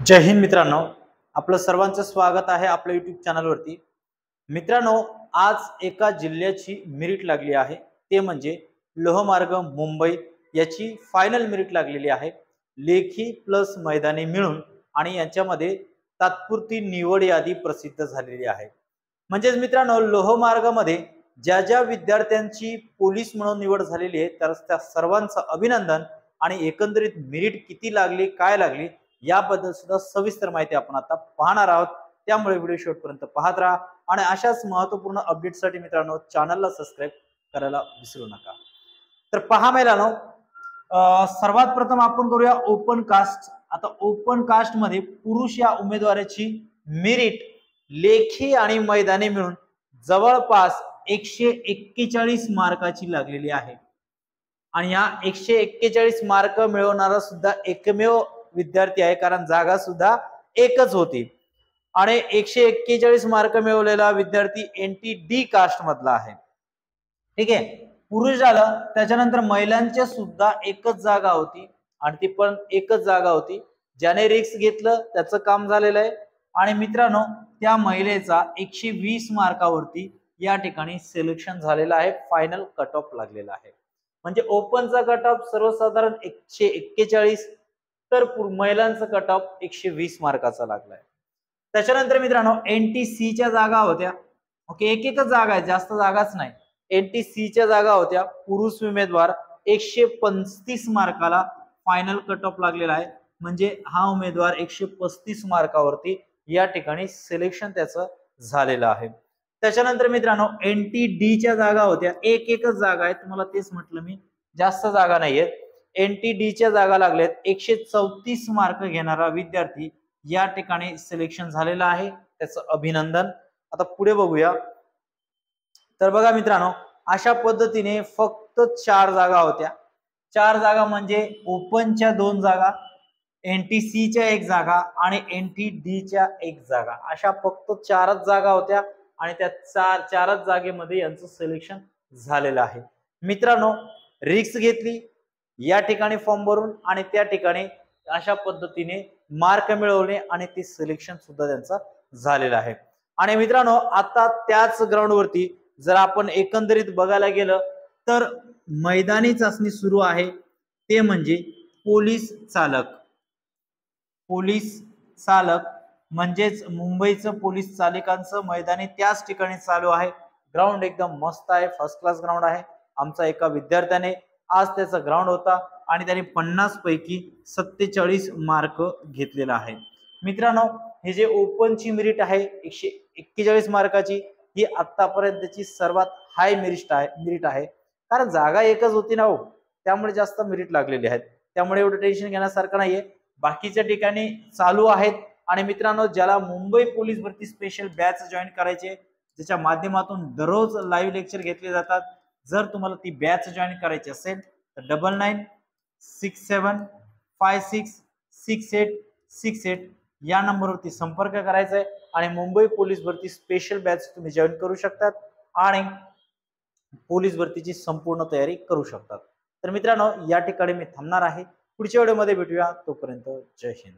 जय हिंद मित्रांनो, आपलं सर्वांचं स्वागत आहे आपल्या YouTube चॅनलवरती। मित्रांनो, आज एका जिल्ह्याची मेरिट लागली आहे, ते म्हणजे लोहमार्ग मुंबई याची फायनल मेरिट लागलेली आहे। लेखी प्लस मैदानी मिळून आणि यांच्यामध्ये तात्पुरती निवड यादी प्रसिद्ध झालेली आहे। म्हणजेच मित्रांनो, लोहमार्गामध्ये ज्या ज्या विद्यार्थ्यांची पोलीस म्हणून निवड झालेली आहे तर त्या सर्वांचं अभिनंदन आणि एकंदरीत मेरिट किती लागली, काय लागली याबद्दल सुद्धा सविस्तर माहिती आपण आता पाहणार आहोत। त्यामुळे व्हिडिओ शेवटपर्यंत पाहत राहा आणि अशाच महत्त्वपूर्ण अपडेटसाठी मित्रांनो चॅनलला सबस्क्राइब करायला विसरू नका। तर पहा मित्रांनो, सर्वात प्रथम आपण करूया ओपन कास्ट। आता ओपन कास्ट मध्ये पुरुष या उमेदवाराची मेरिट लेखी आणि मैदानी मिळून जवळपास 141 मार्काची लागलेली आहे आणि या 141 मार्क मिळवणारा सुद्धा एकमेव विद्यार्थी आहे, कारण जागा सुद्धा एकच होती आणि 141 मार्क मिळवलेला विद्यार्थी NTD कास्ट मधला आहे। ठीक आहे, पुरुष झालं, त्याच्यानंतर महिलांच्या सुद्धा एकच जागा होती आणि ती पण एकच जागा होती। ज्याने रिस्क घेतलं त्याचं काम झालेलं आहे आणि मित्रांनो त्या महिलेचा 120 मार्कावरती या ठिकाणी सिलेक्शन झालेलं आहे, फायनल कट ऑफ लागलेला आहे। म्हणजे ओपनचा कट ऑफ सर्वसाधारण 141 तर महिलांचा कट ऑफ 120 मार्काचा लागलाय। त्याच्यानंतर मित्रांनो NTC च्या जागा होत्या, ओके, एक एकच जागा आहे, जास्त जागाच नाही। NTC च्या जागा होत्या, पुरुष उमेदवार 135 मार्काला फायनल कट ऑफ लागलेला आहे। म्हणजे हा उमेदवार 135 मार्कावरती या ठिकाणी सिलेक्शन त्याचं झालेलं आहे। त्याच्यानंतर मित्रांनो NTD च्या जागा होत्या, एक एकच जागा आहे, तुम्हाला तेच म्हटलं मी, जास्त जागा नाहीयेत। NTD च्या जागा लागल्यात, 134 मार्क घेणारा विद्यार्थी या ठिकाणी सिलेक्शन झालेला आहे, त्याचं अभिनंदन। आता पुढे बघूया। तर बघा मित्रांनो, अशा पद्धतीने फक्त 4 जागा होत्या। 4 जागा म्हणजे ओपनच्या 2 जागा, NTC च्या 1 जागा आणि NTD च्या 1 जागा, अशा फक्त 4च जागा होत्या आणि त्या 4च जागेमध्ये यांचं सिलेक्शन झालेलं आहे। मित्रांनो, रिस्क घेतली या ठिकाणी फॉर्म भरून आणि त्या ठिकाणी अशा पद्धतीने मार्क मिळवले आणि ते सिलेक्शन सुद्धा त्यांचा झालेला आहे। आणि मित्रांनो, आता त्याच ग्राउंड वरती जर आपण एकंदरीत बघायला गेलं तर मैदानी चाचणी सुरू आहे, ते म्हणजे पोलीस चालक। पोलीस चालक म्हणजेच मुंबईचं पोलीस चालकांचं मैदानी त्याच ठिकाणी चालू आहे। ग्राउंड एकदम मस्त आहे, फर्स्ट क्लास ग्राउंड आहे। आमचा एका विद्यार्थ्याने आज त्याचा ग्राउंड होता आणि त्याने 50 पैकी 47 मार्क घेतलेला आहे। मित्रांनो, हे जे ओपनची मेरिट आहे 141 मार्काची, ही आतापर्यंतची सर्वात हाय मेरिट आहे, कारण जागा एकच होती ना हो, त्यामुळे जास्त मेरिट लागलेले आहेत, त्यामुळे एवढं टेन्शन घेण्यासारखं नाहीये। बाकीच्या ठिकाणी चालू आहेत आणि मित्रांनो, ज्याला मुंबई पोलीस भरती स्पेशल बॅच जॉईन करायचे, ज्याच्या माध्यमातून दररोज लाईव्ह लेक्चर घेतले जातात, जर तुम्हाला ती बॅच जॉईन करायची असेल तर 9967566868 या नंबरवरती संपर्क करायचा आहे आणि मुंबई पोलीस भरती स्पेशल बॅच तुम्ही जॉईन करू शकतात आणि पोलीस भरतीची संपूर्ण तयारी करू शकतात। तर मित्रांनो, या ठिकाणी मी थांबणार आहे, पुढच्या व्हिडिओमध्ये भेटूया, तोपर्यंत जय हिंद।